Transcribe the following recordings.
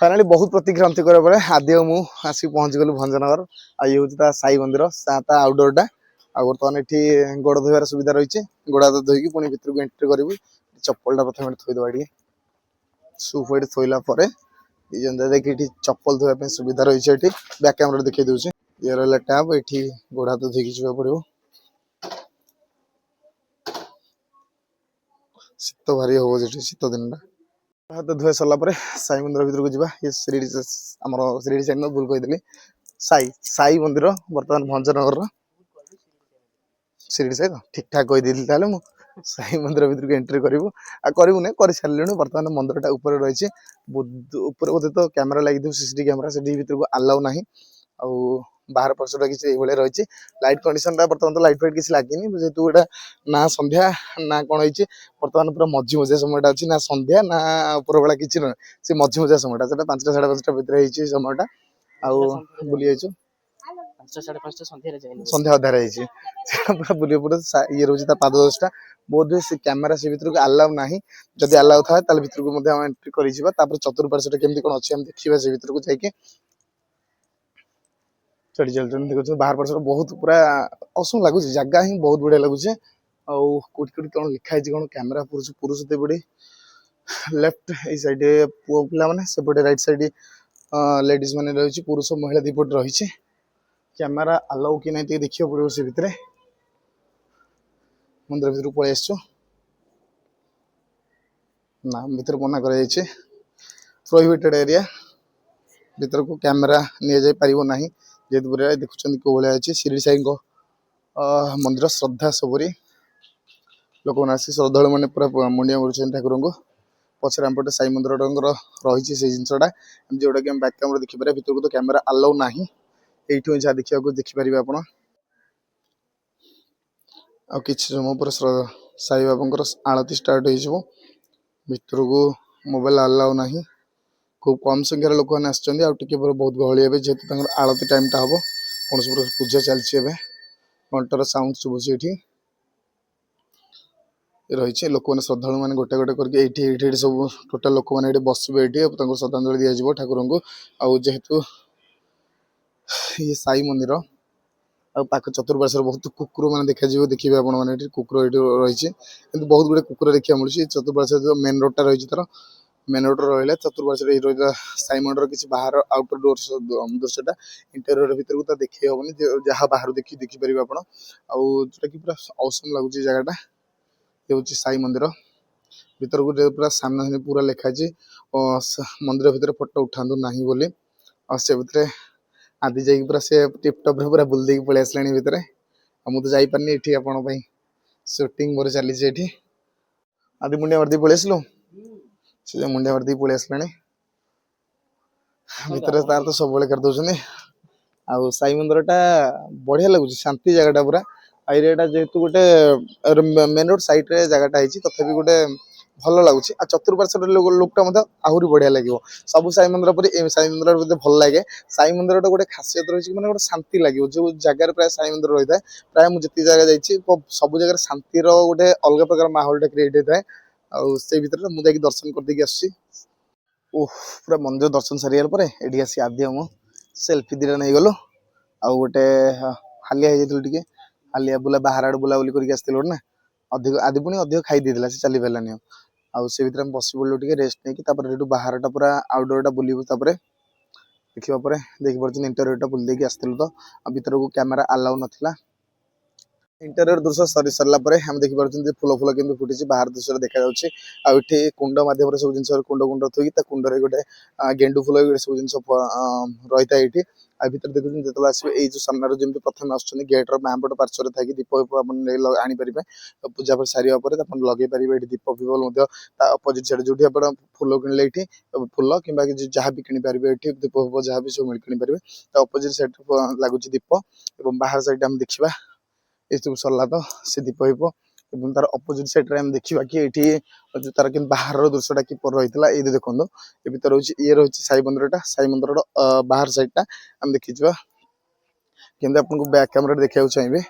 Finally बहुत प्रतीक्रांति करे पड़े आदि मु आसिक पहुंची गलु भंजनगर आ ये हूँ साई मंदिर आउटडोर टा आ बर्तमान ये गोड़ धोबार सुविधा रही गोड़ हाथ धोईकी पुणी भितर को एंट्री करूँ चप्पल टा प्रथम थोदेबा टे सु पे थोला देखिए चप्पल धोवाई सुविधा रही है बैक कैमरा देखिए दूसरे ये रहा टैप ये गोड़ हाथ धोईकी जावा पड़ो शीत भारी हम शीत दिन हाथ धोई सरला साई मंदिर भर को जावा ये शिरडी आम शिरडी साइड भूल कही साई साई मंदिर बर्तमान भंजनगर शिरडी साइड ठीक ठाक कही साई मंदिर भर को एंट्री करूँ ना कर सारे बर्तमान मंदिर ऊपर रही ऊपर बोधे तो कैमेरा लगी सीसीटीवी कैमेरा से भर को अलाउ ना बाहर पर्सटा किसी रही लाइट कंडीशन बर्तमान तो लाइट फाइट किसी लगे जेहतु गोटा ना संध्या ना कौन होती बर्तमान पूरा मझी मझिया समय अच्छी ना संध्या ना ऊपर बेला किसी ना से मझी मझिया समय 5टा 5:30 भितर समय बुली जाइए संध्या अधार पूरा बुले ये रोचे पाद दशटा बोध से कैमेरा से भर को अलाउ ना जदि अलाउ था भर को एंट्री कर चतुर्पार्श्व केमती कौन अच्छे देखा से भर को जाकि चढ़ी चलते देखो बाहर पार्श्व बहुत पूरा असम लगुच जगह ही बहुत बढ़िया लगुच कौटी कौन लिखाई कौन कैमेरा पुरुष पुरुष देपटे लेफ्ट ये साइड पुओ पिला माने सेपटे राइट साइड लेडीज मैंने रही पुरुष महिला दीपट रही कैमेरा अलाउ कि नहीं देखिए पड़ो से भितर मंदिर भर पलि आस ना भर मना कर प्रोहिबिटेड एरिया भर को कैमेरा नि जाई परिबो नाही जेहेतु देखुं कौ भाया अच्छी शिरडी साई मंदिर श्रद्धा सबरी लोक मैंने आस श्रद्धा मैंने पूरा मुंडिया मार ठाकुर को पचर आमपटे साई मंदिर रही से जिनसा जोटा कि बैक कैमरा देखिपारे भर को तो कैमेरा अलाउ ना यू जहाँ देखा देखिपारे आप कि समय पर साई बाबा आलती स्टार्ट हो भर को मोबाइल अलाउ ना खूब कम संख्यार लोक मैंने आसके बहुत गहली हे जेहतु आलती टाइम टा हम कौन पूजा चलती घंटार साउंड शुभुची रही लोक मैंने श्रद्धा मैंने गोटे गोटे करके सब टोटाल लोक मैंने बसबे ये श्रद्धांजलि दिज्व ठाकुर को आउ जेहेतु ये साई मंदिर पाक चतुर्पार्श्व बहुत कुकुर मैंने देखा देखिए आप कुकुर ये रही बहुत गुड़े कुकुर देखा मिली चतुर्पार्श्व मेन रोड टा रही तरह मेन रोड रहा चतुर्पार्श्व साई मंदिर किसी बाहर आउटर डोर दृश्यटा इंटेरियर भर को तो देखी हेनी जहाँ बाहर देखिपारे आप जोटा कि पूरा औसम लगुच जगहटा ये हूँ साई मंदिर भर को पूरा सामना पूरा लिखाई मंदिर भर फोटो उठातु ना बोली से भितर आदि जा पूरा से टिपटप पूरा बुल दे पलि आसला भितर मुझे जापारे ये आपण सुटिंग मोर चली आदि मुंडिया मारदी पलि आसलु से मुंडिया मारदी पलि आसला भितर तार तो सब कर दौरान आउ साई मंदिर टा बढ़िया लगुच शांति जगह पूरा एरिया जेहेतु गोटे मेन रोड साइड रे जगहटा तथापि गोटे भल लगुच चतुर्पार्श्व लोकटा आहरी बढ़िया लगे सब साई मंदिर पर साई मंदिर मत भल लगे साई मंदिर गोटे खासियत रही मैंने गोटे शांति लगे जो जगार प्राय साई मंदिर रही है प्राय मुझे जगह जाइए सब जगह शांतिर गोटे अलग प्रकार माहौल क्रिएट होता है से भर मुझे दर्शन करदेकी आस पूरा मंदिर दर्शन सारे ये आसी आदि हम सेल्फी दिटा नहीं गलु आउ गोटे हालिया टे हालिया बुला बाहर आड़ बुलाबुली करके आसलु ना अधिक आदि पुणी अधिक खाई देला से चली पारानी आउ से भर बस पड़ो टे रेस्ट नहीं बाहर टा पूरा आउटडोर टा बुलू देखा देखी पार्टी इंटरव्यू टा बुल देकी आसलु तो भर को कैमेरा अलाउ नाला इंटरव्यू दृश्य सरी सरला हम देखिए फूल फूल केमती फुटी बाहर दृश्य देखा ये कुंड मध्यम सब जिन कुंड कुंड थोड़ी कुंडे गोटे गेंडु फूल सब जिन रही है ये भर देखुन जो आसवे जो सामने जमी प्रथम आस गेट्र मैपट पार्श्व थी दीप आनीपारे पूजा सारे लगे पारे दीप फीप अपोजिट साइड जो फूल किणले ये फूल कि जहाँ भी किपारे ये दीप फीप जहाँ भी सब किपारे अपोजिट साइड लगुच दीप और बाहर साइड आम देखा ये सब सरला तो से दीप फीप तार अपोजिट साइड में देखा कि ये जो तार कि बाहर दृश्यटा कि रही है ये देखो ये भर ये रही साई मंदिर बाहर साइडटा आम देखी कि आपको बैक कैमरा देखा चाहिए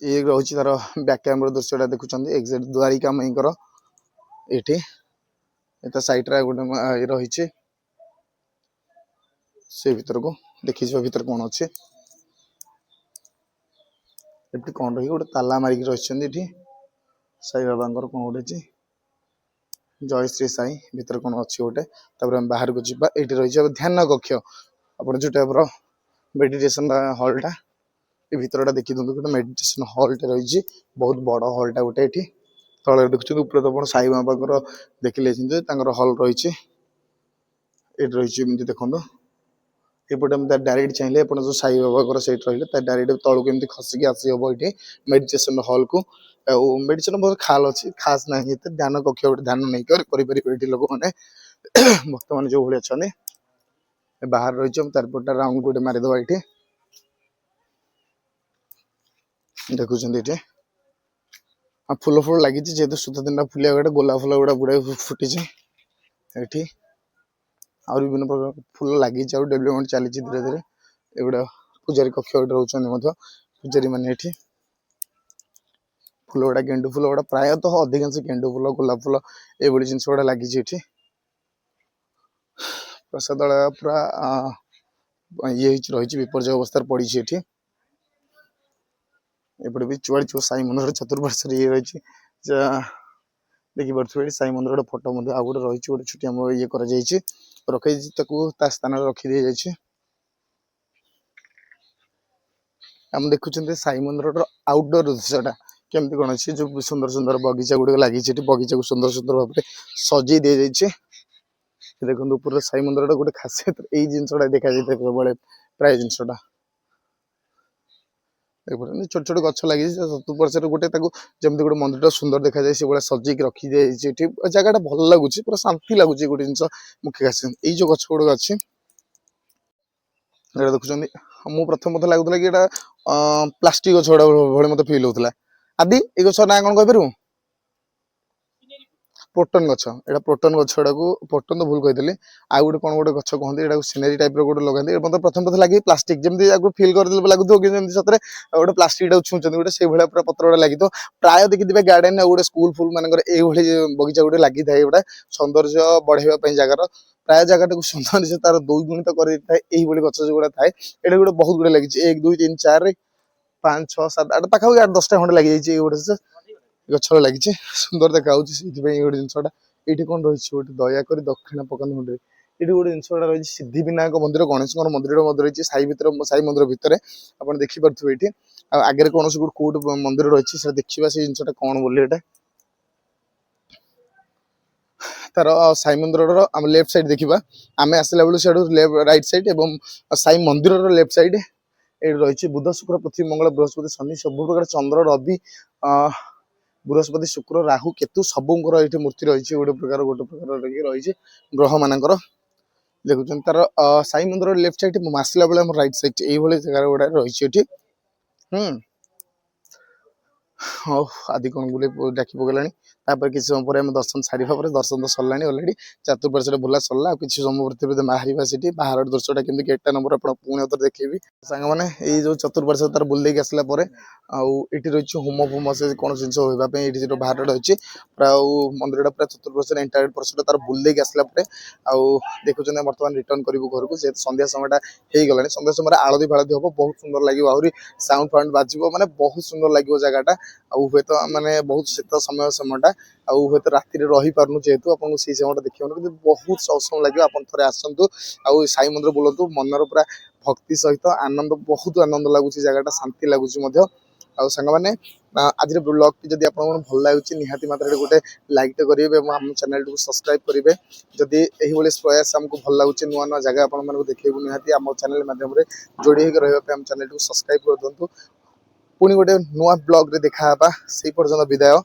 ये रही तार बैक कैमरा दृश्यटा देखुं एक्जाक्ट द्वारिका मईकर ये साइड गोटे रही से भीतर को देखी जा भीतर कौन अच्छे एटी कौन रही गोटे ताला मारिक रही साई बाबा कौन गोटे जय श्री साई भीतर कौन अच्छी गोटे बाहर को जी ये रही ध्यान कक्ष आप जो टाइप मेडिटेशन हॉलटा ये भीतर देखी दिखाते गोटे मेडिटेशन हॉलटे रही बहुत बड़ हॉलटा गोटे ये तले देखुं ऊपर तो आप साई बाबा देखिले हॉल रही रही देखो एपटे डायरेक्ट चाहिए आप जो साई बाबा सैट रही डायरेक्ट तौक एमती खसिक आसी हम ये मेडिटेशन हॉल को मेडिटेशन बहुत खाल अच्छी खास ना ध्यान कक्ष गोटे ध्यान नहीं कर लोक मैंने भक्त मैंने जो भाई अच्छा बाहर रही चारिपटा राउंड गोटे मारिदे ये देखुं ये फूल फूल लगी जेहतु सुत दिन फुलिया गोटे गोलाप फूल गुड़ा गुड़ाई फुटी ये आहुरी विभिन्न प्रकार फूल लगी डेवलपमेंट चली धीरे धीरे एगुड़ा पूजारी कक्ष रोचे पूजारी मैंने फूल गुड़ा गेंडु फूल गुड़ा प्रायतः अधिकांश गेंडु फूल गोलाप फूल ये जिन गुड़ा लगी प्रसाद पूरा ये रही विपर्य अवस्था पड़ी एपटे भी चुआड़ी साई मंदिर चतुर्पार्श्व ये रही देखी पारे साई मंदिर गोटे फोटो आ गए रही गोटे छुट्टी ये रखी स्थान रखी दी जाए आम देखुं साई मंदिर आउटडोर दृश्यटा केमती कौन अच्छी जो सुंदर सुंदर बगीचा गुड़िक लगी बगीचा को सुंदर सुंदर भाव में सजे दी जाए देखो ऊपर साई मंदिर गोटे खासियत यही जिनसा देखा जाए सब प्राय जिनसा छोट छोट गच लगी चतुर्पार्श्व गोटे जमी गोटे मंदिर सुंदर देखा जाए से भाई सजेक रखी जाए जगह भल लगुच पूरा शांति लगुच गोटे जिन मुख्य खासियत ये जो गच गुड़क अच्छी देखुं मुझे प्रथम मत लगुला कि प्लास्टिक गछ गुड़ा भाई मत फिल होता आदि ये गछ ना कौन कह पोटन गछ एटा पोटन गछ को पोटन तो भूल कही आउ गोटे कौन गोटे गछ कहते सिनेरी टाइप गोटे लगाते मतलब प्रथम पथ लगे प्लास्टिक जमी फिल कर लगुव कि सतरे गोटे प्लास्टिक छुँच गोटे से भाई पूरा पत्र गुड़ा लगी प्राय देखिए गार्डन गोटे स्कूल फुल मान बगीचा गोटे लगी था गोटे सौंदर्य बढ़ाई जगार प्राय जगह सुंदर से तार दुई गुणित कर गछ जो थाए ये गोटे बहुत गुड़े लगी 1 2 3 4 5 6 7 8 पाखा 8-10टा खंडे लगी जाइए गोटे गछ लगी सुंदर देखा गोटे जिनसा ये कौन रही गोटे दयाकोरी दक्षिण पकंद मुंडे ये गोटे जिनसा रही सिद्धि विनायक मंदिर गणेश मंदिर रही साई मंदिर भितर आप देखिपे ये आगे कौन गोटे कौट मंदिर रही देखा से जिनसा कौन बोले तार साई मंदिर आम लेफ्ट साइड देखा आम आसला बेलू से राइट साइड एवं साई मंदिर लेफ्ट साइड ये रही बुध शुक्र पृथ्वी मंगल बृहस्पति शनि सब प्रकार चंद्र रवि बृहस्पति शुक्र राहु केतु सबुर ये मूर्ति रही गोटे प्रकार रही ग्रह मानकर देखुं तार साई मंदिर लेफ्ट साइड आसला बेले राइट साइड ये जगह गुड़ा रही हाँ आदि कौन बोले डाकी पकड़ा किसी समय पर दर्शन सारा दर्शन तो सरला अलरेडी चतुर्पार्श्व बुला सरला किसी समय बाहर बाहर दृश्यटा केमती गेटा नंबर आप पुणी उतर देखी सांग मैंने ये जो चतुर्पार्श्व तार बुल आसला ये रही होम फोम से कौन जिन होगापी ये बाहर रही प्राय मंदिर पूरा चतुर्पार्श्व एंटायर पर्सन तार बुल आसला देखुं बर्तमान रिटर्न करूँ घर को संध्या समयटा हो गला संध्या समय आलती फालती हम बहुत सुंदर लगे आहरी साउंड फाउंड बाजिब मैंने बहुत सुंदर लगे जगहटा हूँ तो मैंने बहुत शीत समयटा हूँ तो राति रही पार्नु जेहेतु आपको से समय देखिए बहुत सौसम लगे आप थे आसतु आउ साई मंदिर बुलतु मनर पूरा भक्ति सहित आनंद बहुत आनंद लगुच जगहटा शांति लगुच आउ सांग मैंने आज ब्लॉग टी जब आपको भल लगे निहाती मात्रा गोटे लाइक करेंगे आम चैनल को सब्सक्राइब करेंगे जदि यही प्रयास आमको भल लगे नुआ नुआ जगह आपको देखिए निहाती आम चैनल माध्यम जोड़ी होकर रही चैनल को सब्सक्राइब कर दिंतु पुणी गोटे नुआ ब्लॉग रे देखा से पर्यंत विदाय।